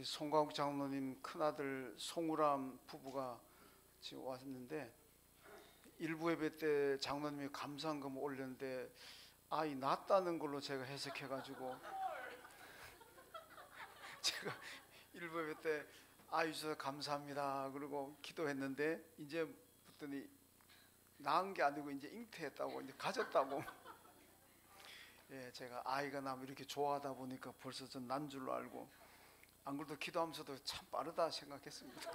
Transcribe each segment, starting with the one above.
우리 송광욱 장로님 큰아들 송우람 부부가 지금 왔는데 일부 예배 때 장로님이 감사한금 올렸는데 아이 낳았다는 걸로 제가 해석해가지고 제가 일부 예배 때 아이 주셔서 감사합니다 그리고 기도했는데 이제 붙더니 낳은 게 아니고 이제 잉태했다고 이제 가졌다고. 예, 제가 아이가 나면 이렇게 좋아하다 보니까 벌써 전 난 줄로 알고 안 그래도 기도하면서도 참 빠르다 생각했습니다.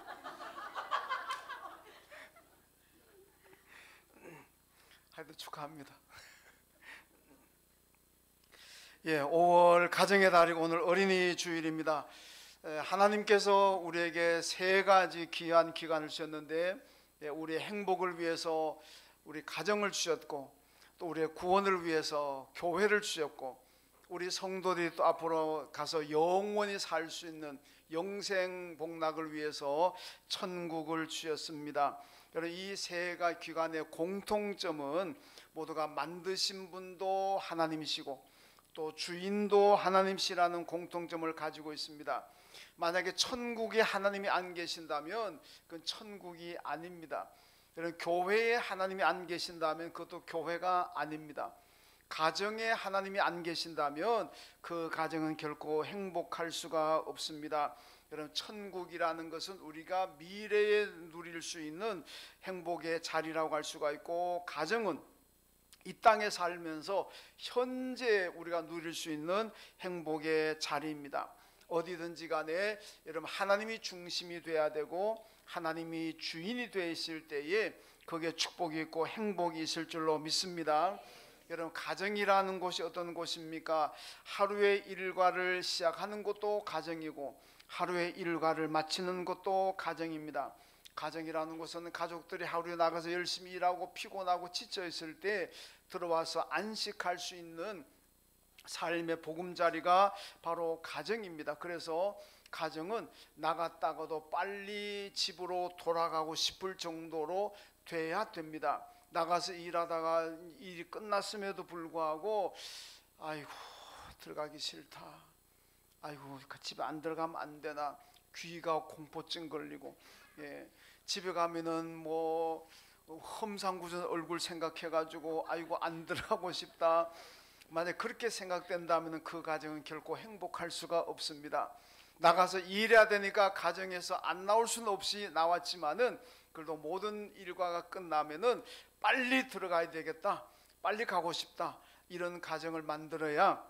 하여튼 축하합니다. 예, 5월 가정의 달이고 오늘 어린이 주일입니다. 하나님께서 우리에게 세 가지 귀한 기간을 주셨는데 우리의 행복을 위해서 우리 가정을 주셨고 또 우리의 구원을 위해서 교회를 주셨고 우리 성도들이 또 앞으로 가서 영원히 살 수 있는 영생 복락을 위해서 천국을 주셨습니다. 여러분 이 세 가지 기관의 공통점은 모두가 만드신 분도 하나님이시고 또 주인도 하나님이시라는 공통점을 가지고 있습니다. 만약에 천국에 하나님이 안 계신다면 그건 천국이 아닙니다. 여러분 교회에 하나님이 안 계신다면 그것도 교회가 아닙니다. 가정에 하나님이 안 계신다면 그 가정은 결코 행복할 수가 없습니다. 여러분 천국이라는 것은 우리가 미래에 누릴 수 있는 행복의 자리라고 할 수가 있고 가정은 이 땅에 살면서 현재 우리가 누릴 수 있는 행복의 자리입니다. 어디든지 간에 여러분 하나님이 중심이 돼야 되고 하나님이 주인이 되실 때에 거기에 축복이 있고 행복이 있을 줄로 믿습니다. 여러분 가정이라는 곳이 어떤 곳입니까? 하루의 일과를 시작하는 것도 가정이고 하루의 일과를 마치는 것도 가정입니다. 가정이라는 것은 가족들이 하루에 나가서 열심히 일하고 피곤하고 지쳐 있을 때 들어와서 안식할 수 있는 삶의 보금자리가 바로 가정입니다. 그래서 가정은 나갔다가도 빨리 집으로 돌아가고 싶을 정도로 돼야 됩니다. 나가서 일하다가 일이 끝났음에도 불구하고 아이고 들어가기 싫다, 아이고 집에 안 들어가면 안 되나, 귀가 공포증 걸리고, 예, 집에 가면은 뭐 험상궂은 얼굴 생각해가지고 아이고 안 들어가고 싶다. 만약 그렇게 생각된다면 그 가정은 결코 행복할 수가 없습니다. 나가서 일해야 되니까 가정에서 안 나올 수는 없이 나왔지만은 그래도 모든 일과가 끝나면은 빨리 들어가야 되겠다, 빨리 가고 싶다, 이런 가정을 만들어야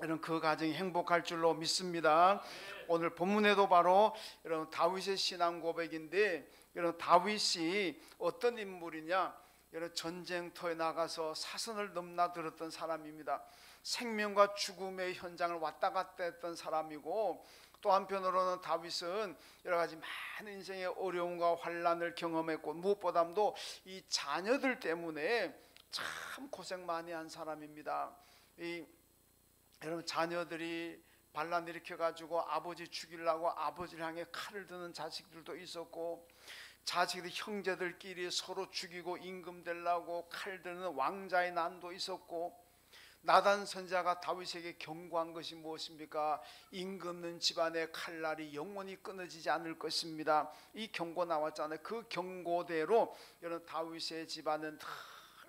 이런 그 가정이 행복할 줄로 믿습니다. 오늘 본문에도 바로 이런 다윗의 신앙 고백인데, 이런 다윗이 어떤 인물이냐, 이런 전쟁터에 나가서 사선을 넘나들었던 사람입니다. 생명과 죽음의 현장을 왔다 갔다 했던 사람이고, 또 한편으로는 다윗은 여러 가지 많은 인생의 어려움과 환난을 경험했고 무엇보다도 이 자녀들 때문에 참 고생 많이 한 사람입니다. 여러분 자녀들이 반란 일으켜가지고 아버지 죽이려고 아버지를 향해 칼을 드는 자식들도 있었고, 자식들 형제들끼리 서로 죽이고 임금 되려고 칼 드는 왕자의 난도 있었고, 나단 선지자가 다윗에게 경고한 것이 무엇입니까? 임금는 집안의 칼날이 영원히 끊어지지 않을 것입니다. 이 경고 나왔잖아요. 그 경고대로 여러분 다윗의 집안은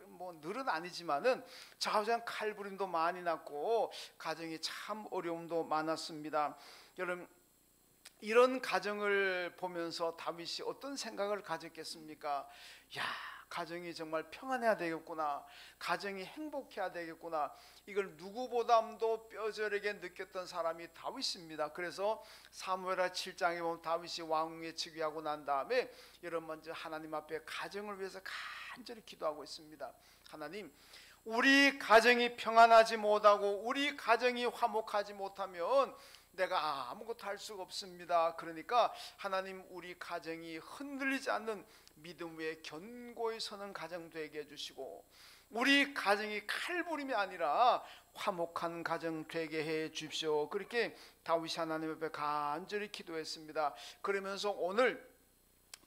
뭐 늘은 아니지만은 좌우장 칼부림도 많이 났고 가정이 참 어려움도 많았습니다. 여러분 이런 가정을 보면서 다윗이 어떤 생각을 가졌겠습니까? 야, 가정이 정말 평안해야 되겠구나, 가정이 행복해야 되겠구나, 이걸 누구보다도 뼈저리게 느꼈던 사람이 다윗입니다. 그래서 사무엘하 7장에 보면 다윗이 왕위에 즉위하고 난 다음에 여러분 먼저 하나님 앞에 가정을 위해서 간절히 기도하고 있습니다. 하나님, 우리 가정이 평안하지 못하고 우리 가정이 화목하지 못하면 내가 아무것도 할 수가 없습니다. 그러니까 하나님, 우리 가정이 흔들리지 않는 믿음 위에 견고히 서는 가정 되게 해주시고, 우리 가정이 칼부림이 아니라 화목한 가정 되게 해 주십시오. 그렇게 다윗이 하나님 앞에 간절히 기도했습니다. 그러면서 오늘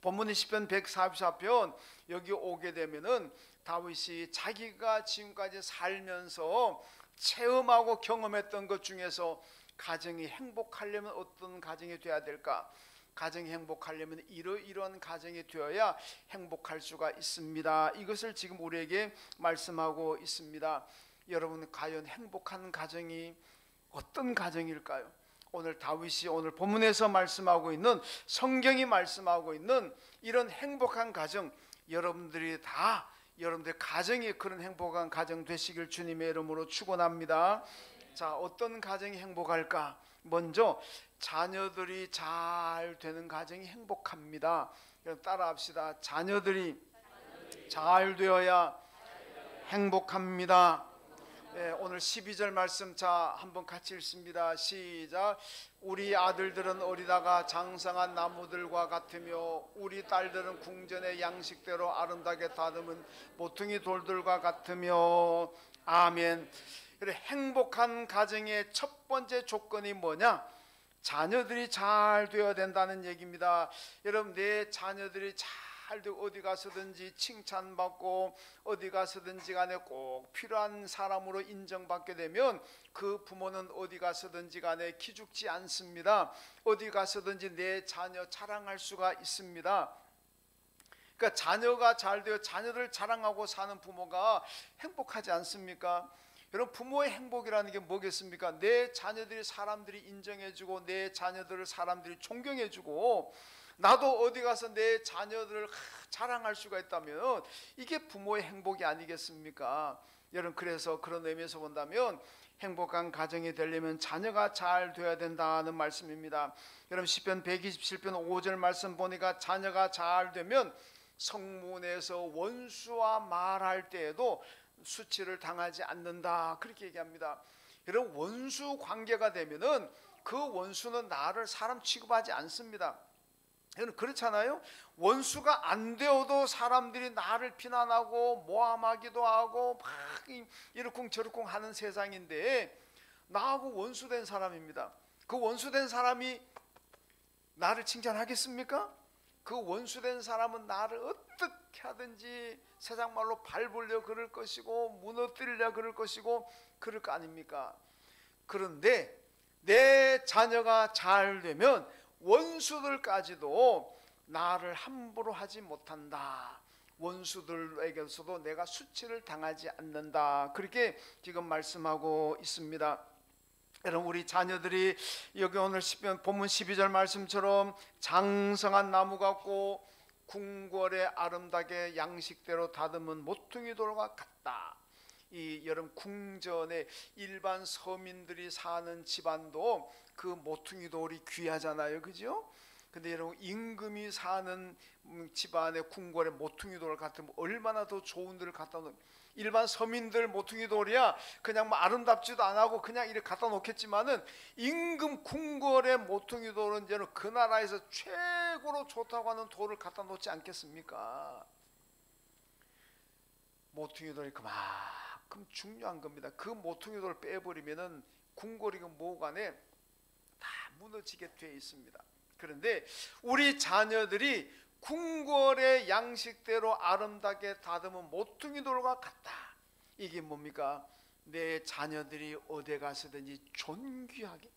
본문의 시편 144편 여기 오게 되면은 다윗이 자기가 지금까지 살면서 체험하고 경험했던 것 중에서 가정이 행복하려면 어떤 가정이 돼야 될까? 가정이 행복하려면 이러이러한 가정이 되어야 행복할 수가 있습니다. 이것을 지금 우리에게 말씀하고 있습니다. 여러분, 과연 행복한 가정이 어떤 가정일까요? 오늘 다윗이 오늘 본문에서 말씀하고 있는, 성경이 말씀하고 있는 이런 행복한 가정, 여러분들이 다 여러분들 가정이 그런 행복한 가정 되시길 주님의 이름으로 축원합니다. 자, 어떤 가정이 행복할까? 먼저 자녀들이 잘 되는 가정이 행복합니다. 여러분 따라합시다. 자녀들이 잘 되어야 행복합니다. 네, 오늘 12절 말씀 자 한번 같이 읽습니다. 시작. 우리 아들들은 어리다가 장성한 나무들과 같으며 우리 딸들은 궁전의 양식대로 아름답게 다듬은 모퉁이 돌들과 같으며. 아멘. 그래, 행복한 가정의 첫 번째 조건이 뭐냐? 자녀들이 잘 되어야 된다는 얘기입니다. 여러분, 내 자녀들이 잘 되고 어디 가서든지 칭찬받고 어디 가서든지 간에 꼭 필요한 사람으로 인정받게 되면 그 부모는 어디 가서든지 간에 기죽지 않습니다. 어디 가서든지 내 자녀 자랑할 수가 있습니다. 그러니까 자녀가 잘 되어 자녀들을 자랑하고 사는 부모가 행복하지 않습니까? 여러분, 부모의 행복이라는 게 뭐겠습니까? 내 자녀들이 사람들이 인정해주고 내 자녀들을 사람들이 존경해주고 나도 어디 가서 내 자녀들을 자랑할 수가 있다면 이게 부모의 행복이 아니겠습니까? 여러분, 그래서 그런 의미에서 본다면 행복한 가정이 되려면 자녀가 잘 돼야 된다는 말씀입니다. 여러분, 시편 127편 5절 말씀 보니까 자녀가 잘 되면 성문에서 원수와 말할 때에도 수치를 당하지 않는다, 그렇게 얘기합니다. 여러분, 원수 관계가 되면은 그 원수는 나를 사람 취급하지 않습니다. 여러분, 그렇잖아요. 원수가 안 되어도 사람들이 나를 비난하고 모함하기도 하고 막 이러쿵저러쿵 하는 세상인데 나하고 원수된 사람입니다. 그 원수된 사람이 나를 칭찬하겠습니까? 그 원수된 사람은 나를 어떻게 하든지 세상 말로 밟으려 그럴 것이고 무너뜨리려 그럴 것이고 그럴 거 아닙니까? 그런데 내 자녀가 잘 되면 원수들까지도 나를 함부로 하지 못한다. 원수들에게서도 내가 수치를 당하지 않는다. 그렇게 지금 말씀하고 있습니다. 여러분, 우리 자녀들이 여기 오늘 본문 12절 말씀처럼 장성한 나무 같고 궁궐에 아름답게 양식대로 다듬은 모퉁이 돌과 같다. 이 여러분, 궁전에 일반 서민들이 사는 집안도 그 모퉁이 돌이 귀하잖아요, 그죠? 근데 여러분, 임금이 사는 집안에 궁궐에 모퉁이 돌 같으면 얼마나 더 좋은 데를 갖다 놓. 일반 서민들 모퉁이 돌이야 그냥 뭐 아름답지도 안 하고 그냥 이렇게 갖다 놓겠지만은 임금 궁궐의 모퉁이 돌은 이제는 그 나라에서 최고로 좋다고 하는 돌을 갖다 놓지 않겠습니까? 모퉁이 돌이 그만큼 중요한 겁니다. 그 모퉁이 돌을 빼버리면은 궁궐이고 뭐간에 다 무너지게 돼 있습니다. 그런데 우리 자녀들이 궁궐의 양식대로 아름답게 다듬은 모퉁이 돌과 같다. 이게 뭡니까? 내 자녀들이 어디 가서든지 존귀하게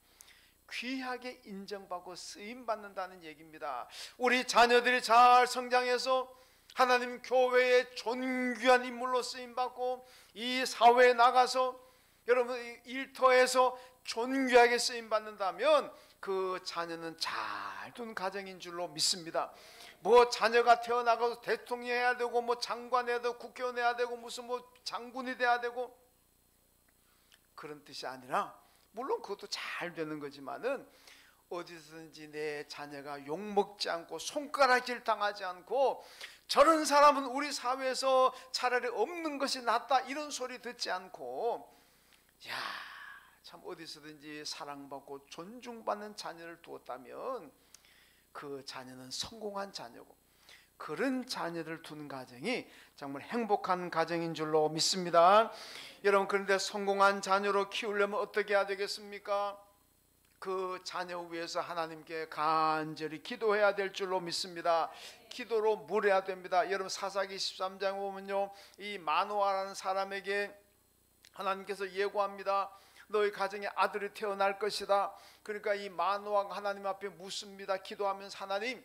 귀하게 인정받고 쓰임받는다는 얘기입니다. 우리 자녀들이 잘 성장해서 하나님 교회의 존귀한 인물로 쓰임받고 이 사회에 나가서 여러분 일터에서 존귀하게 쓰임받는다면 그 자녀는 잘 둔 가정인 줄로 믿습니다. 뭐 자녀가 태어나가서 대통령 해야 되고 뭐 장관 해야 되고 국회의원 해야 되고 무슨 뭐 장군이 돼야 되고 그런 뜻이 아니라, 물론 그것도 잘 되는 거지만은 어디서든지 내 자녀가 욕먹지 않고 손가락질 당하지 않고 저런 사람은 우리 사회에서 차라리 없는 것이 낫다 이런 소리 듣지 않고 야, 참 어디서든지 사랑받고 존중받는 자녀를 두었다면 그 자녀는 성공한 자녀고 그런 자녀를 두는 가정이 정말 행복한 가정인 줄로 믿습니다. 여러분, 그런데 성공한 자녀로 키우려면 어떻게 해야 되겠습니까? 그 자녀 위해서 하나님께 간절히 기도해야 될 줄로 믿습니다. 기도로 물어야 됩니다. 여러분, 사사기 13장 보면요, 이 마노아라는 사람에게 하나님께서 예고합니다. 너희 가정에 아들이 태어날 것이다. 그러니까 이 마노아가 하나님 앞에 묻습니다. 기도하면서 하나님,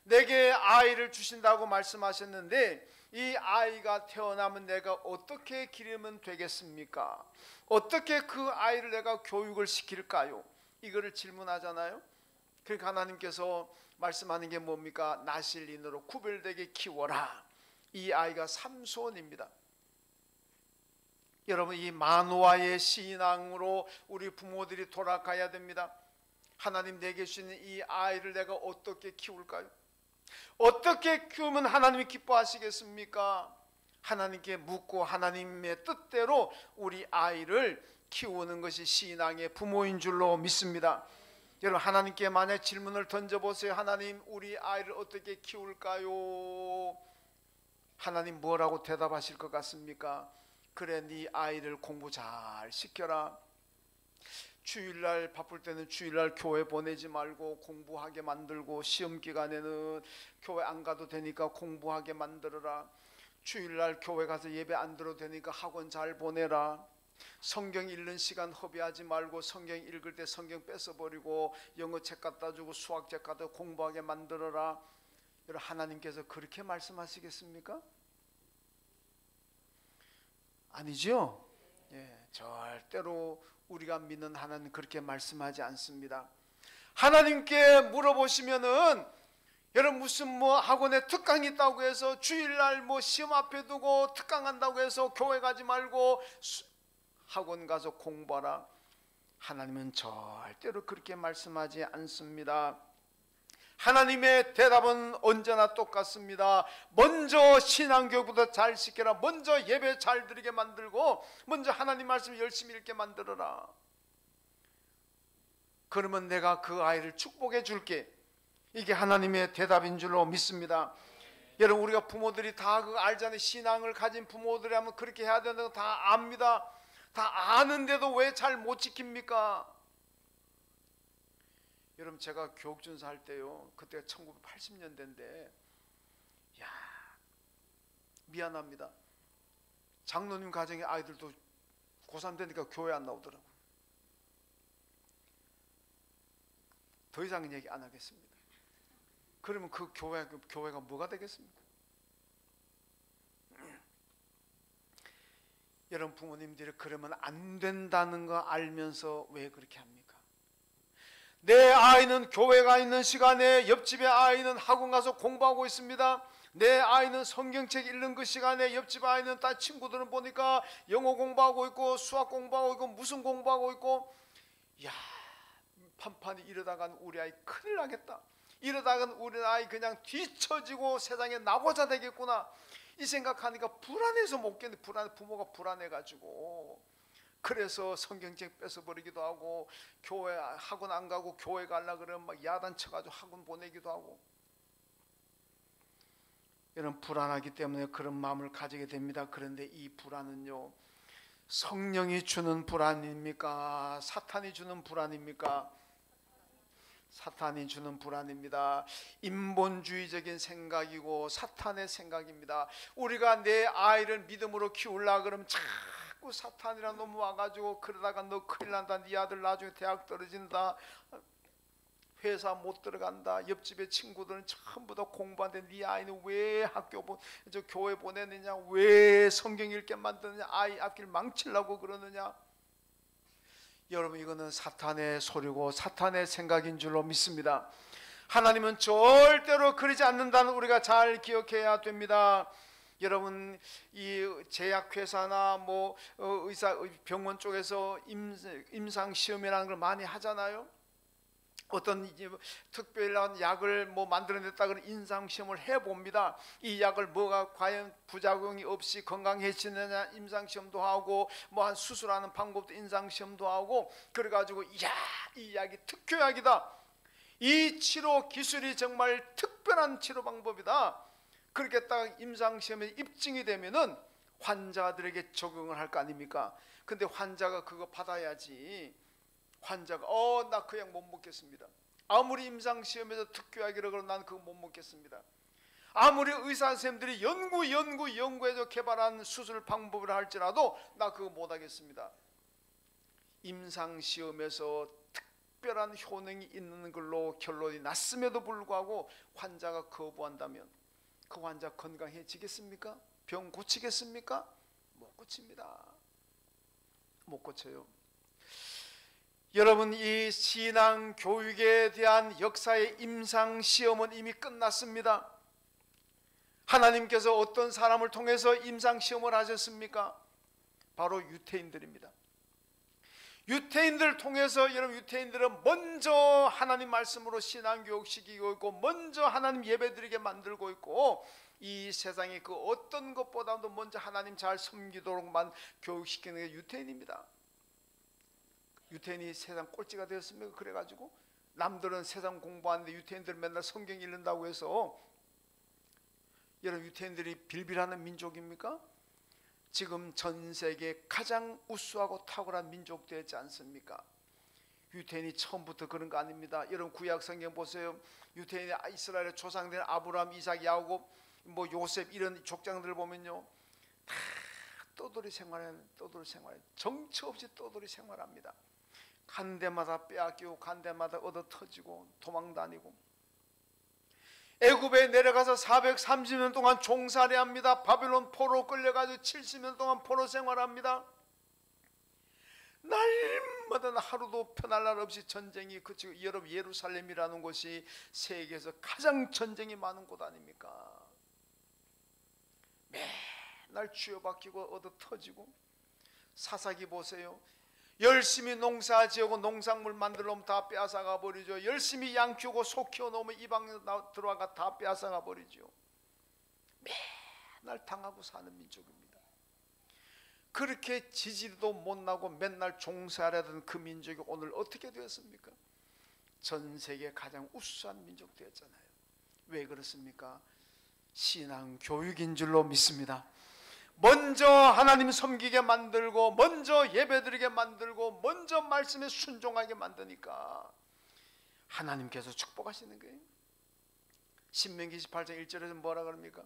내게 아이를 주신다고 말씀하셨는데 이 아이가 태어나면 내가 어떻게 기르면 되겠습니까? 어떻게 그 아이를 내가 교육을 시킬까요? 이거를 질문하잖아요. 그러니까 하나님께서 말씀하는 게 뭡니까? 나실인으로 구별되게 키워라. 이 아이가 삼손입니다. 여러분, 이 마노아의 신앙으로 우리 부모들이 돌아가야 됩니다. 하나님 내게 주시는 이 아이를 내가 어떻게 키울까요? 어떻게 키우면 하나님이 기뻐하시겠습니까? 하나님께 묻고 하나님의 뜻대로 우리 아이를 키우는 것이 신앙의 부모인 줄로 믿습니다. 여러분, 하나님께 만약 질문을 던져보세요. 하나님, 우리 아이를 어떻게 키울까요? 하나님 뭐라고 대답하실 것 같습니까? 그래, 네 아이를 공부 잘 시켜라. 주일날 바쁠 때는 주일날 교회 보내지 말고 공부하게 만들고, 시험 기간에는 교회 안 가도 되니까 공부하게 만들어라. 주일날 교회 가서 예배 안 들어도 되니까 학원 잘 보내라. 성경 읽는 시간 허비하지 말고 성경 읽을 때 성경 뺏어버리고 영어 책 갖다 주고 수학 책 갖다 공부하게 만들어라. 여러분, 하나님께서 그렇게 말씀하시겠습니까? 아니죠. 절대로 우리가 믿는 하나님 그렇게 말씀하지 않습니다. 하나님께 물어보시면은, 여러분, 무슨 뭐 학원에 특강이 있다고 해서 주일날 뭐 시험 앞에 두고 특강한다고 해서 교회 가지 말고 학원 가서 공부하라. 하나님은 절대로 그렇게 말씀하지 않습니다. 하나님의 대답은 언제나 똑같습니다. 먼저 신앙교육부터 잘 시켜라. 먼저 예배 잘 드리게 만들고 먼저 하나님 말씀 열심히 읽게 만들어라. 그러면 내가 그 아이를 축복해 줄게. 이게 하나님의 대답인 줄로 믿습니다. 여러분, 우리가 부모들이 다 그거 알잖아요. 신앙을 가진 부모들이 하면 그렇게 해야 된다고 다 압니다. 다 아는데도 왜 잘 못 지킵니까? 여러분, 제가 교육준사 할 때요, 그때가 1980년대인데 야, 미안합니다. 장로님 가정의 아이들도 고3 되니까 교회 안 나오더라고요. 더 이상 얘기 안 하겠습니다. 그러면 그 교회가 뭐가 되겠습니까? 여러분, 부모님들이 그러면 안 된다는 거 알면서 왜 그렇게 합니까? 내 아이는 교회가 있는 시간에 옆집의 아이는 학원 가서 공부하고 있습니다. 내 아이는 성경책 읽는 그 시간에 옆집 아이는 다 친구들은 보니까 영어 공부하고 있고 수학 공부하고 있고 무슨 공부하고 있고, 야, 판판이 이러다간 우리 아이 큰일 나겠다. 이러다간 우리 아이 그냥 뒤처지고 세상에 나고자 되겠구나. 이 생각하니까 불안해서 못 견디, 부모가 불안해가지고, 그래서 성경책 뺏어버리기도 하고 교회 학원 안 가고 교회 가려고 그러면 막 야단 쳐가지고 학원 보내기도 하고. 여러분, 불안하기 때문에 그런 마음을 가지게 됩니다. 그런데 이 불안은요, 성령이 주는 불안입니까? 사탄이 주는 불안입니까? 사탄이 주는 불안입니다. 인본주의적인 생각이고 사탄의 생각입니다. 우리가 내 아이를 믿음으로 키우려고 그러면 자꾸 사탄이란 놈 와가지고, 그러다가 너 큰일 난다, 네 아들 나중에 대학 떨어진다, 회사 못 들어간다, 옆집의 친구들은 전부 다 공부하는데 네 아이는 왜 교회 보내느냐, 왜 성경 읽게 만드느냐, 아이 앞길 망치려고 그러느냐. 여러분, 이거는 사탄의 소리고 사탄의 생각인 줄로 믿습니다. 하나님은 절대로 그러지 않는다는 우리가 잘 기억해야 됩니다. 여러분, 이 제약회사나 뭐 의사 병원 쪽에서 임상 시험이라는 걸 많이 하잖아요. 어떤 특별한 약을 뭐 만들어냈다 그러면 임상 시험을 해봅니다. 이 약을 뭐가 과연 부작용이 없이 건강해지느냐 임상 시험도 하고, 뭐 한 수술하는 방법도 임상 시험도 하고, 그래가지고 야, 이 약이 특효약이다, 이 치료 기술이 정말 특별한 치료 방법이다, 그렇게 딱 임상 시험에 입증이 되면은 환자들에게 적용을 할 거 아닙니까? 근데 환자가 그거 받아야지. 환자가 나 그 약 못 먹겠습니다. 아무리 임상시험에서 특효약이라고 그러면 난 그거 못 먹겠습니다. 아무리 의사 선생님들이 연구해서 개발한 수술 방법을 할지라도 나 그거 못 하겠습니다. 임상시험에서 특별한 효능이 있는 걸로 결론이 났음에도 불구하고 환자가 거부한다면 그 환자 건강해지겠습니까? 병 고치겠습니까? 못 고칩니다. 못 고쳐요. 여러분, 이 신앙 교육에 대한 역사의 임상시험은 이미 끝났습니다. 하나님께서 어떤 사람을 통해서 임상시험을 하셨습니까? 바로 유태인들입니다. 유태인들을 통해서, 여러분, 유태인들은 먼저 하나님 말씀으로 신앙교육 시키고 있고, 먼저 하나님 예배드리게 만들고 있고, 이 세상의 그 어떤 것보다도 먼저 하나님 잘 섬기도록만 교육시키는 게 유태인입니다. 유태인이 세상 꼴찌가 되었습니까? 그래가지고 남들은 세상 공부하는데 유태인들은 맨날 성경 읽는다고 해서, 여러분, 유태인들이 빌빌하는 민족입니까? 지금 전 세계 가장 우수하고 탁월한 민족 되지 않습니까? 유태인이 처음부터 그런 거 아닙니다. 여러분, 구약 성경 보세요. 유태인이 이스라엘의 조상된 아브라함, 이삭, 야곱, 뭐 요셉 이런 족장들 보면요, 다 떠돌이 생활해, 정처 없이 떠돌이 생활합니다. 간 데마다 빼앗기고 간 데마다 얻어 터지고 도망다니고, 애굽에 내려가서 430년 동안 종살이합니다. 바빌론 포로 끌려가지고 70년 동안 포로 생활합니다. 날마다 하루도 편할 날 없이 전쟁이 그치고, 여러분, 예루살렘이라는 곳이 세계에서 가장 전쟁이 많은 곳 아닙니까? 맨날 쥐어박히고 얻어 터지고, 사사기 보세요. 열심히 농사 지어고 농작물 만들어 놓으면 다 빼앗아가 버리죠. 열심히 양 키우고 소 키워 놓으면 이방에 들어와가 다 빼앗아가 버리죠. 맨날 당하고 사는 민족입니다. 그렇게 지지도 못나고 맨날 종살이하던 그 민족이 오늘 어떻게 되었습니까? 전 세계 가장 우수한 민족 되었잖아요. 왜 그렇습니까? 신앙 교육인 줄로 믿습니다. 먼저 하나님 섬기게 만들고, 먼저 예배드리게 만들고, 먼저 말씀에 순종하게 만드니까 하나님께서 축복하시는 거예요. 신명기 18장 1절에서 뭐라 그럽니까?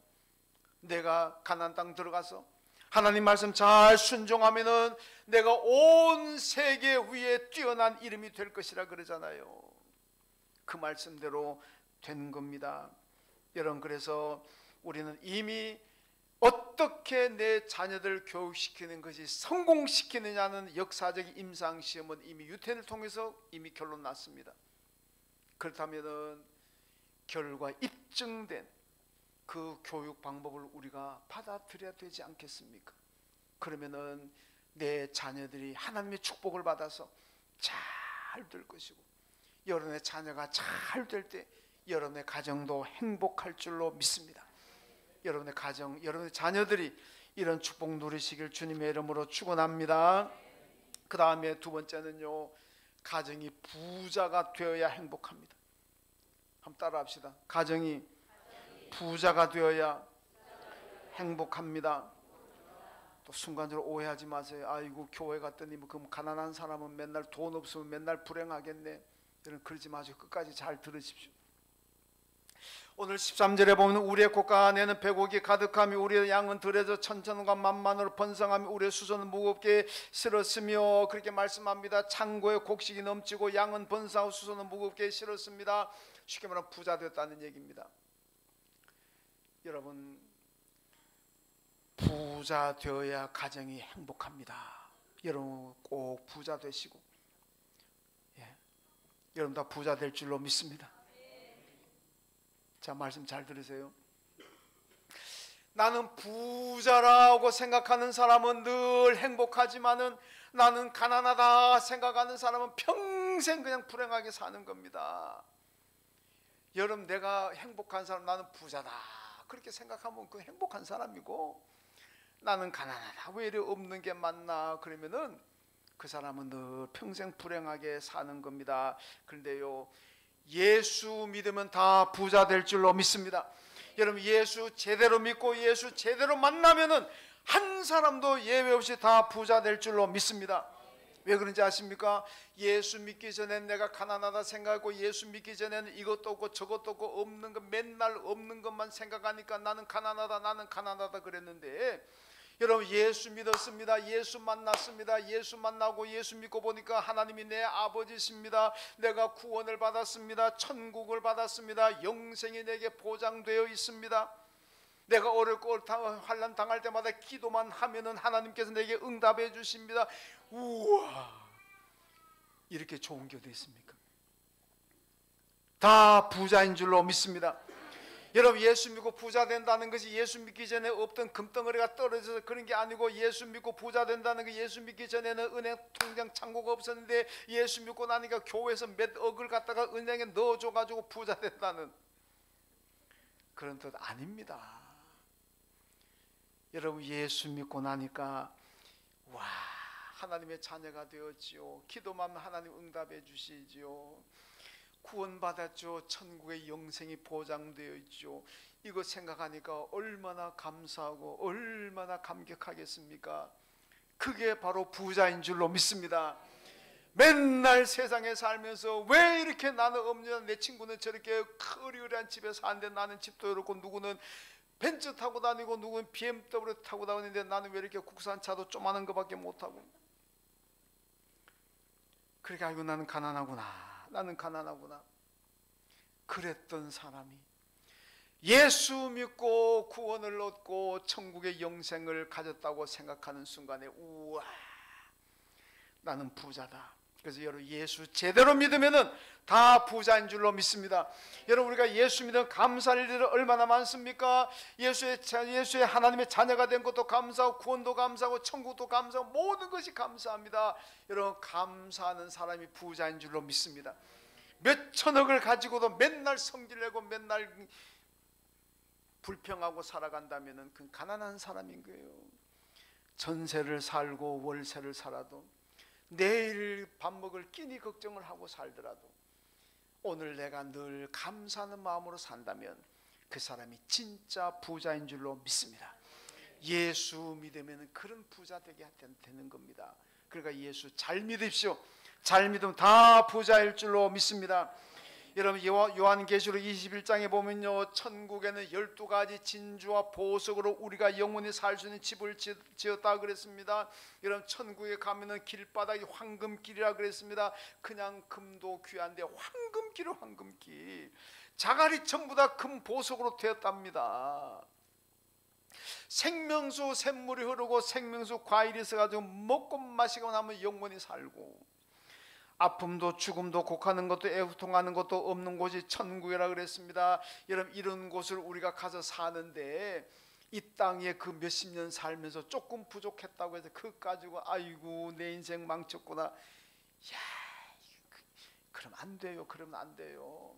내가 가나안 땅 들어가서 하나님 말씀 잘 순종하면은 내가 온 세계 위에 뛰어난 이름이 될 것이라 그러잖아요. 그 말씀대로 된 겁니다. 여러분, 그래서 우리는 이미 어떻게 내 자녀들을 교육시키는 것이 성공시키느냐는 역사적 임상시험은 이미 유태인을 통해서 이미 결론 났습니다. 그렇다면 결과 입증된 그 교육 방법을 우리가 받아들여야 되지 않겠습니까? 그러면은 내 자녀들이 하나님의 축복을 받아서 잘 될 것이고, 여러분의 자녀가 잘 될 때 여러분의 가정도 행복할 줄로 믿습니다. 여러분의 가정, 여러분의 자녀들이 이런 축복 누리시길 주님의 이름으로 축원합니다. 그 다음에 두 번째는요, 가정이 부자가 되어야 행복합니다. 한번 따라 합시다. 가정이 부자가 되어야 행복합니다. 또 순간적으로 오해하지 마세요. 아이고, 교회 갔더니 그럼 가난한 사람은 맨날 돈 없으면 맨날 불행하겠네. 여러분, 그러지 마시고 끝까지 잘 들으십시오. 오늘 13절에 보면 우리의 곶과 안에는 백옥이 가득하며 우리의 양은 들에서 천천과 만만으로 번성하며 우리의 수소는 무겁게 실었으며, 그렇게 말씀합니다. 창고에 곡식이 넘치고 양은 번성하고 수소는 무겁게 실었습니다. 쉽게 말하면 부자 되었다는 얘기입니다. 여러분, 부자 되어야 가정이 행복합니다. 여러분 꼭 부자 되시고, 여러분 다 부자 될 줄로 믿습니다. 자, 말씀 잘 들으세요. 나는 부자라고 생각하는 사람은 늘 행복하지만은 나는 가난하다 생각하는 사람은 평생 그냥 불행하게 사는 겁니다. 여러분, 내가 행복한 사람, 나는 부자다 그렇게 생각하면 그 행복한 사람이고, 나는 가난하다, 왜 이리 없는 게 많나 그러면은 그 사람은 늘 평생 불행하게 사는 겁니다. 그런데요, 예수 믿으면 다 부자 될 줄로 믿습니다. 여러분, 예수 제대로 믿고 예수 제대로 만나면은 한 사람도 예외 없이 다 부자 될 줄로 믿습니다. 왜 그런지 아십니까? 예수 믿기 전에 내가 가난하다 생각하고, 예수 믿기 전에는 이것도 없고 저것도 없고 없는 것, 맨날 없는 것만 생각하니까 나는 가난하다 그랬는데, 여러분 예수 믿었습니다. 예수 만났습니다. 예수 만나고 예수 믿고 보니까 하나님이 내 아버지십니다. 내가 구원을 받았습니다. 천국을 받았습니다. 영생이 내게 보장되어 있습니다. 내가 어렵고 환난 당할 때마다 기도만 하면은 하나님께서 내게 응답해 주십니다. 우와, 이렇게 좋은 교도 있습니까? 다 부자인 줄로 믿습니다. 여러분 예수 믿고 부자 된다는 것이 예수 믿기 전에 없던 금덩어리가 떨어져서 그런 게 아니고, 예수 믿고 부자 된다는 게 예수 믿기 전에는 은행 통장 잔고가 없었는데 예수 믿고 나니까 교회에서 몇 억을 갖다가 은행에 넣어줘가지고 부자 된다는 그런 뜻 아닙니다. 여러분 예수 믿고 나니까 와, 하나님의 자녀가 되었지요. 기도만 하면 하나님 응답해 주시지요. 구원받았죠. 천국의 영생이 보장되어 있죠. 이거 생각하니까 얼마나 감사하고 얼마나 감격하겠습니까? 그게 바로 부자인 줄로 믿습니다. 맨날 세상에 살면서 왜 이렇게 나는 없냐, 내 친구는 저렇게 으리으리한 집에 사는데 나는 집도 이렇고, 누구는 벤츠 타고 다니고 누구는 BMW 타고 다니는데 나는 왜 이렇게 국산차도 조그마한 거밖에 못하고. 그렇게 알고 나는 가난하구나, 나는 가난하구나. 그랬던 사람이 예수 믿고 구원을 얻고 천국의 영생을 가졌다고 생각하는 순간에 우와, 나는 부자다. 그래서 여러분 예수 제대로 믿으면은 다 부자인 줄로 믿습니다. 여러분 우리가 예수 믿으면 감사할 일이 얼마나 많습니까? 예수의 하나님의 자녀가 된 것도 감사하고, 구원도 감사하고, 천국도 감사하고, 모든 것이 감사합니다. 여러분 감사하는 사람이 부자인 줄로 믿습니다. 몇 천억을 가지고도 맨날 성질내고 맨날 불평하고 살아간다면 그건 가난한 사람인 거예요. 전세를 살고 월세를 살아도, 내일 밥 먹을 끼니 걱정을 하고 살더라도 오늘 내가 늘 감사하는 마음으로 산다면 그 사람이 진짜 부자인 줄로 믿습니다. 예수 믿으면 그런 부자 되게 되는 겁니다. 그러니까 예수 잘 믿으십시오. 잘 믿으면 다 부자일 줄로 믿습니다. 여러분 요한계시록 21장에 보면요, 천국에는 12가지 진주와 보석으로 우리가 영원히 살 수 있는 집을 지었다 그랬습니다. 여러분 천국에 가면은 길바닥이 황금길이라 그랬습니다. 그냥 금도 귀한데 황금길은 황금길, 자갈이 전부 다 금 보석으로 되었답니다. 생명수 샘물이 흐르고 생명수 과일이 있어가지고 먹고 마시고 나면 영원히 살고, 아픔도 죽음도 곡하는 것도 애통하는 것도 없는 곳이 천국이라 그랬습니다. 여러분 이런 곳을 우리가 가서 사는데 이 땅에 그 몇십 년 살면서 조금 부족했다고 해서 그거 가지고 아이고 내 인생 망쳤구나, 야, 그러면 안 돼요. 그러면 안 돼요.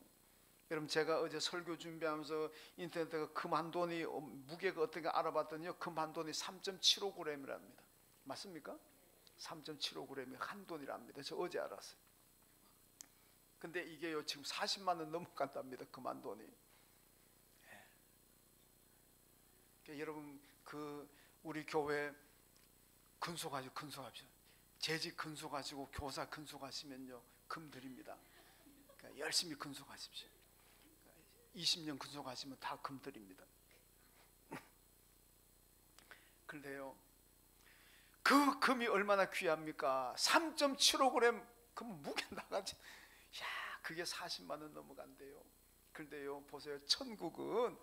여러분 제가 어제 설교 준비하면서 인터넷에 금 한 돈이 무게가 어떻게 알아봤더니요, 금 한 돈이 3.75g이랍니다. 맞습니까? 3.75g이 한 돈이랍니다. 저 어제 알았어요. 근데 이게요 지금 40만 원 넘어간답니다. 금 한 돈이. 그러니까 여러분 그 우리 교회 근소 가지고 근소합시다. 재직 근소 가지고 교사 근소 가시면요 금 드립니다. 그러니까 열심히 근소 가십시오. 20년 근소 가시면 다 금 드립니다. 그런데요 그 금이 얼마나 귀합니까? 3.75g 그 무게 나가지. 야, 그게 40만 원 넘어간대요. 그런데요 보세요, 천국은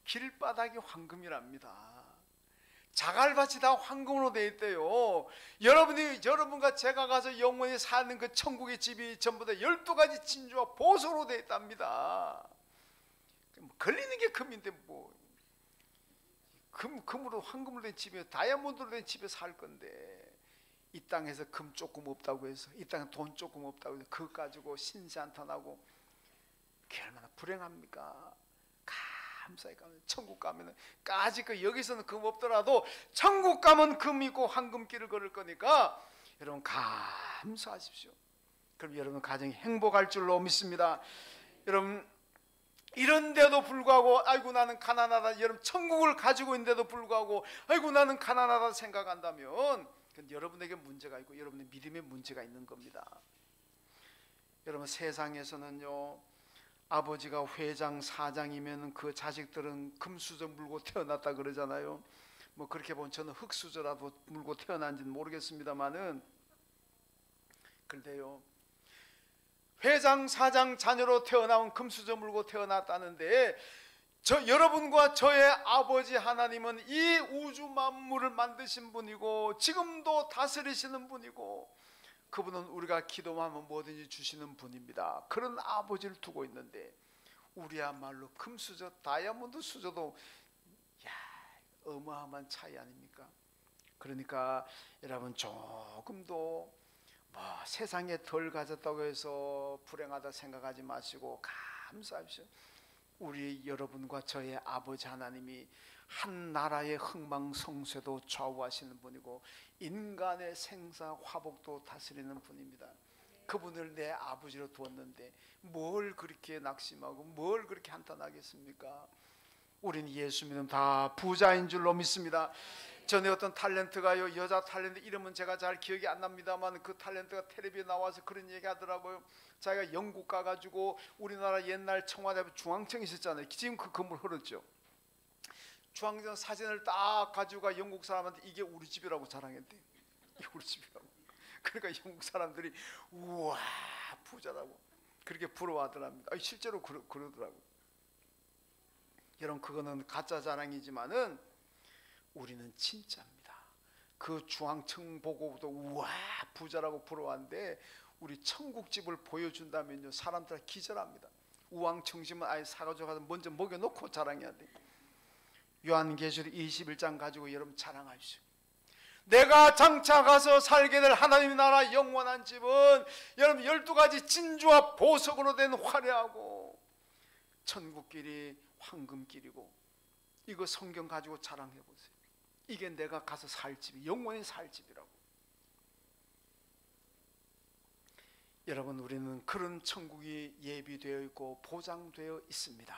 길바닥이 황금이랍니다. 자갈밭이 다 황금으로 되어 있대요. 여러분과 제가 가서 영원히 사는 그 천국의 집이 전부 다 12가지 진주와 보석으로 되어 있답니다. 걸리는 게 금인데 뭐 금으로 황금으로 된 집에, 다이아몬드로 된 집에 살 건데, 이 땅에서 금 조금 없다고 해서, 이 땅에 돈 조금 없다고 해서 그거 가지고 신세한탄하고 그게 얼마나 불행합니까? 감사히 가면 천국 가면은 까짓 거, 여기서는 금 없더라도 천국 가면 금 있고 황금길을 걸을 거니까 여러분 감사하십시오. 그럼 여러분 가정이 행복할 줄로 믿습니다. 여러분 이런데도 불구하고 아이고 나는 가난하다, 여러분 천국을 가지고 있는데도 불구하고 아이고 나는 가난하다 생각한다면 그건 여러분에게 문제가 있고 여러분의 믿음에 문제가 있는 겁니다. 여러분 세상에서는요 아버지가 회장 사장이면 그 자식들은 금수저 물고 태어났다 그러잖아요. 뭐 그렇게 보면 저는 흙수저라도 물고 태어난지는 모르겠습니다만은, 그런데요, 회장 사장 자녀로 태어나온 금수저 물고 태어났다는데, 여러분과 저의 아버지 하나님은 이 우주 만물을 만드신 분이고 지금도 다스리시는 분이고, 그분은 우리가 기도하면 뭐든지 주시는 분입니다. 그런 아버지를 두고 있는데 우리야말로 금수저 다이아몬드 수저도 어마어마한 차이 아닙니까? 그러니까 여러분, 조금도 세상에 덜 가졌다고 해서 불행하다 생각하지 마시고 감사하십시오. 우리 여러분과 저의 아버지 하나님이 한 나라의 흥망성쇠도 좌우하시는 분이고 인간의 생사 화복도 다스리는 분입니다. 그분을 내 아버지로 두었는데 뭘 그렇게 낙심하고 뭘 그렇게 한탄하겠습니까? 우리는 예수 믿으면 다 부자인 줄로 믿습니다. 전에 어떤 탤런트가요, 여자 탤런트 이름은 제가 잘 기억이 안 납니다만, 그 탤런트가 텔레비에 나와서 그런 얘기 하더라고요. 자기가 영국 가가지고 우리나라 옛날 청와대 중앙청 있었잖아요. 지금 그 건물 흐렸죠. 중앙청 사진을 딱 가지고 영국 사람한테 이게 우리 집이라고 자랑했대. 이게 우리 집이라고. 그러니까 영국 사람들이 우와 부자라고 그렇게 부러워하더랍니다. 실제로 그러더라고. 여러분, 그거는 가짜 자랑이지만은 우리는 진짜입니다. 그 중앙청 보고도 우와 부자라고 부러워하는데, 우리 천국집을 보여준다면요 사람들 기절합니다. 우왕청심은 아예 사가지고 가서 먼저 먹여놓고 자랑해야 돼. 요한계시록 21장 가지고 여러분 자랑하십시오. 내가 장차 가서 살게 될 하나님 나라 영원한 집은 여러분 12가지 진주와 보석으로 된 화려하고 천국길이 황금길이고, 이거 성경 가지고 자랑해보세요. 이게 내가 가서 살 집이, 영원히 살 집이라고. 여러분, 우리는 그런 천국이 예비되어 있고 보장되어 있습니다.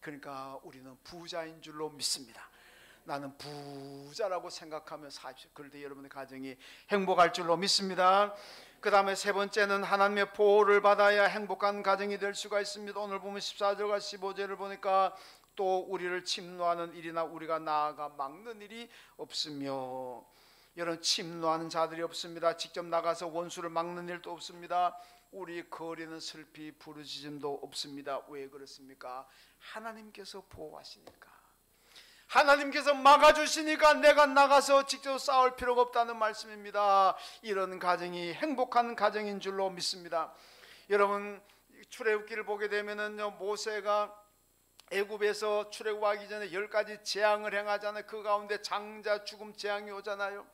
그러니까 우리는 부자인 줄로 믿습니다. 나는 부자라고 생각하며 사십시오. 그럴 때 여러분의 가정이 행복할 줄로 믿습니다. 그 다음에 세 번째는 하나님의 보호를 받아야 행복한 가정이 될 수가 있습니다. 오늘 보면 14절과 15절을 보니까 또 우리를 침노하는 일이나 우리가 나아가 막는 일이 없으며, 여러분 침노하는 자들이 없습니다. 직접 나가서 원수를 막는 일도 없습니다. 우리 거리는 슬피 부르짖음도 없습니다. 왜 그렇습니까? 하나님께서 보호하시니까, 하나님께서 막아주시니까 내가 나가서 직접 싸울 필요가 없다는 말씀입니다. 이런 가정이 행복한 가정인 줄로 믿습니다. 여러분, 출애굽기를 보게 되면은요, 모세가 애굽에서 출애굽하기 전에 10가지 재앙을 행하잖아요. 그 가운데 장자 죽음 재앙이 오잖아요.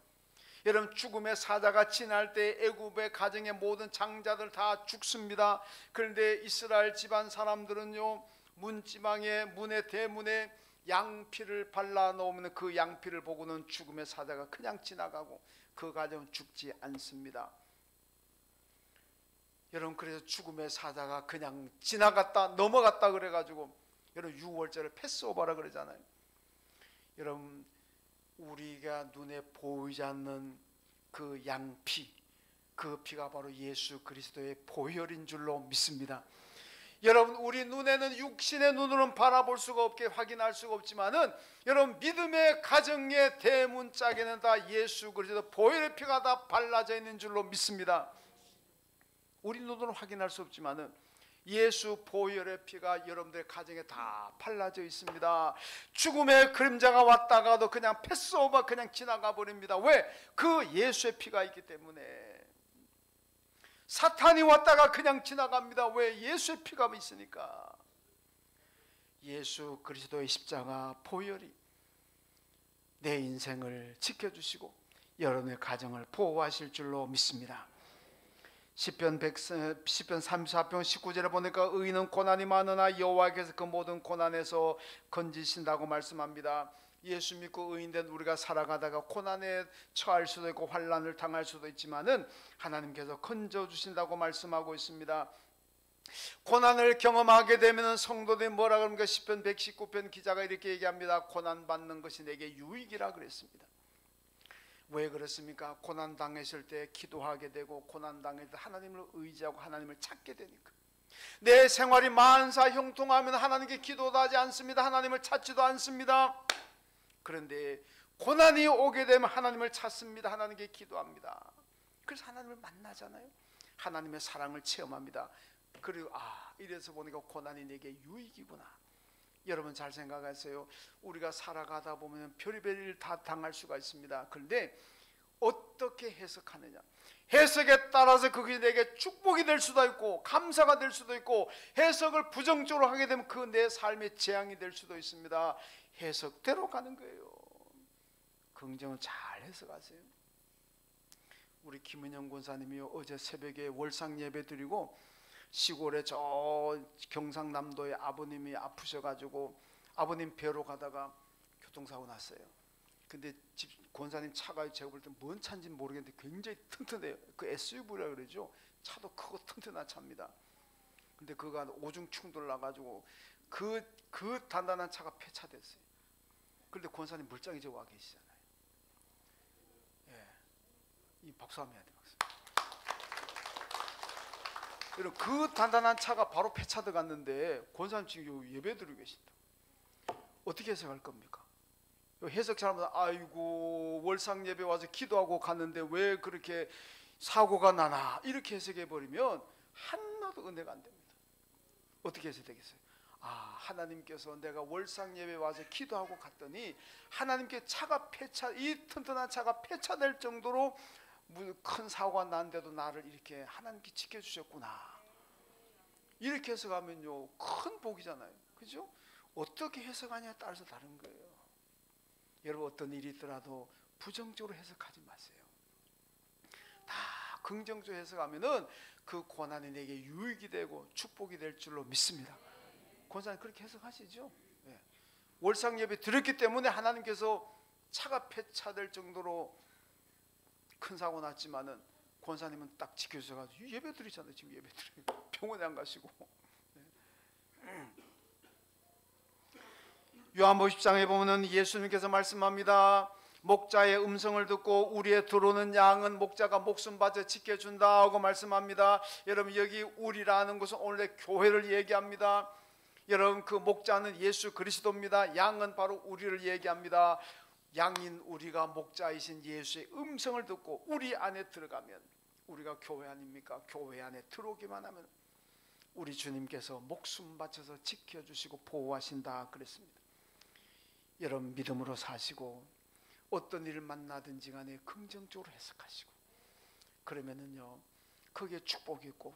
여러분, 죽음의 사자가 지날 때 애굽의 가정의 모든 장자들 다 죽습니다. 그런데 이스라엘 집안 사람들은요, 문지방에 문의 대문에 양피를 발라놓으면 그 양피를 보고는 죽음의 사자가 그냥 지나가고 그 가정은 죽지 않습니다. 여러분, 그래서 죽음의 사자가 그냥 지나갔다 넘어갔다 그래가지고 여러분 6월절을 패스오버라 그러잖아요. 여러분, 우리가 눈에 보이지 않는 그 양피, 그 피가 바로 예수 그리스도의 보혈인 줄로 믿습니다. 여러분, 우리 눈에는 육신의 눈으로는 바라볼 수가 없게 확인할 수가 없지만은 여러분, 믿음의 가정의 대문짝에는 다 예수 그리스도 보혈의 피가 다 발라져 있는 줄로 믿습니다. 우리 눈으로 확인할 수 없지만은 예수 보혈의 피가 여러분들의 가정에 다 발라져 있습니다. 죽음의 그림자가 왔다가도 그냥 패스오버 그냥 지나가 버립니다. 왜? 그 예수의 피가 있기 때문에. 사탄이 왔다가 그냥 지나갑니다. 왜? 예수의 피가 있으니까. 예수 그리스도의 십자가 보혈이 내 인생을 지켜주시고 여러분의 가정을 보호하실 줄로 믿습니다. 시편 34편 19절에 보니까 의인은 고난이 많으나 여호와께서 그 모든 고난에서 건지신다고 말씀합니다. 예수 믿고 의인된 우리가 살아가다가 고난에 처할 수도 있고 환난을 당할 수도 있지만은 하나님께서 건져주신다고 말씀하고 있습니다. 고난을 경험하게 되면 성도들이 뭐라 그럽니까? 시편 119편 기자가 이렇게 얘기합니다. 고난 받는 것이 내게 유익이라 그랬습니다. 왜 그렇습니까? 고난 당했을 때 기도하게 되고 고난 당했을 때 하나님을 의지하고 하나님을 찾게 되니까. 내 생활이 만사 형통하면 하나님께 기도도 하지 않습니다. 하나님을 찾지도 않습니다. 그런데 고난이 오게 되면 하나님을 찾습니다. 하나님께 기도합니다. 그래서 하나님을 만나잖아요. 하나님의 사랑을 체험합니다. 그리고 이래서 보니까 고난이 내게 유익이구나. 여러분 잘 생각하세요. 우리가 살아가다 보면 별의별 일 다 당할 수가 있습니다. 그런데 어떻게 해석하느냐, 해석에 따라서 그게 내게 축복이 될 수도 있고 감사가 될 수도 있고, 해석을 부정적으로 하게 되면 그 내 삶의 재앙이 될 수도 있습니다. 해석대로 가는 거예요. 긍정을 잘 해석하세요. 우리 김은영 권사님이 어제 새벽에 월상 예배 드리고 시골에 저 경상남도에 아버님이 아프셔가지고 아버님 뵈러 가다가 교통사고 났어요. 근데 집 권사님 차가 제가 볼 때 뭔 차인지 모르겠는데 굉장히 튼튼해요. 그 SUV라 그러죠. 차도 크고 튼튼한 차입니다. 근데 그가 오중 충돌 나가지고 그 단단한 차가 폐차됐어요. 그런데 권사님 멀쩡히 저 와 계시잖아요. 예, 이 박수하면 해야 돼. 여러분, 그 단단한 차가 바로 폐차돼 갔는데 권사님 지금 예배 드리고 계신다. 어떻게 해석할 겁니까? 해석 잘하면 아이고 월상 예배 와서 기도하고 갔는데 왜 그렇게 사고가 나나, 이렇게 해석해 버리면 하나도 은혜가 안 됩니다. 어떻게 해석이 되겠어요? 하나님께서 내가 월상 예배 와서 기도하고 갔더니 하나님께 차가 이 튼튼한 차가 폐차될 정도로 큰 사고가 났는데도 나를 이렇게 하나님께 지켜주셨구나. 이렇게 해석하면요 큰 복이잖아요. 그죠? 어떻게 해석하냐에 따라서 다른 거예요. 여러분, 어떤 일이 있더라도 부정적으로 해석하지 마세요. 다 긍정적으로 해석하면은 그 고난이 내게 유익이 되고 축복이 될 줄로 믿습니다. 권사님 그렇게 해석하시죠? 네. 월상 예배 드렸기 때문에 하나님께서 차가 폐차될 정도로 큰 사고 났지만은 권사님은 딱 지켜주셔가지고 예배 드리잖아요. 지금 예배 드리고 병원에 안 가시고. 요한복음 10장에 보면은 예수님께서 말씀합니다. 목자의 음성을 듣고 우리의 들어오는 양은 목자가 목숨 바쳐 지켜준다 하고 말씀합니다. 여러분, 여기 우리라는 것은 오늘의 교회를 얘기합니다. 여러분, 그 목자는 예수 그리스도입니다. 양은 바로 우리를 얘기합니다. 양인 우리가 목자이신 예수의 음성을 듣고 우리 안에 들어가면, 우리가 교회 아닙니까? 교회 안에 들어오기만 하면 우리 주님께서 목숨 바쳐서 지켜주시고 보호하신다 그랬습니다. 여러분, 믿음으로 사시고 어떤 일을 만나든지 간에 긍정적으로 해석하시고 그러면은요 그게 축복이 있고,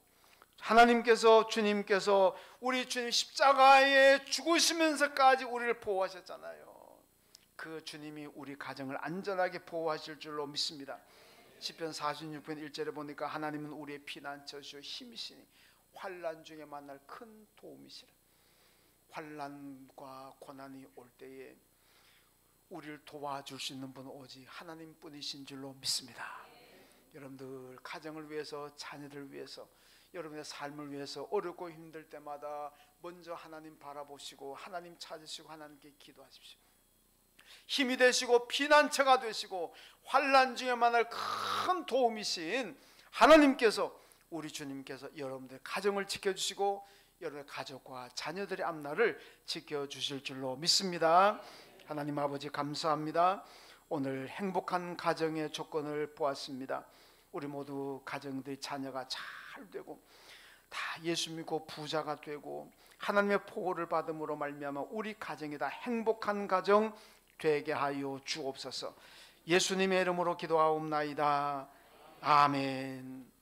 하나님께서 주님께서 우리 주님 십자가에 죽으시면서까지 우리를 보호하셨잖아요. 그 주님이 우리 가정을 안전하게 보호하실 줄로 믿습니다. 시편 46편 1절에 보니까 하나님은 우리의 피난처시오 힘이시니 환난 중에 만날 큰 도움이시라. 환난과 고난이 올 때에 우리를 도와줄 수 있는 분은 오직 하나님뿐이신 줄로 믿습니다. 여러분들 가정을 위해서, 자녀들 위해서, 여러분의 삶을 위해서 어렵고 힘들 때마다 먼저 하나님 바라보시고 하나님 찾으시고 하나님께 기도하십시오. 힘이 되시고 피난처가 되시고 환난 중에 만날 큰 도움이신 하나님께서, 우리 주님께서 여러분들의 가정을 지켜주시고 여러분의 가족과 자녀들의 앞날을 지켜주실 줄로 믿습니다. 하나님 아버지 감사합니다. 오늘 행복한 가정의 조건을 보았습니다. 우리 모두 가정들의 자녀가 잘 되고 다 예수 믿고 부자가 되고 하나님의 보호를 받음으로 말미암아 우리 가정이 다 행복한 가정 되게 하여 주옵소서. 예수님의 이름으로 기도하옵나이다. 아멘.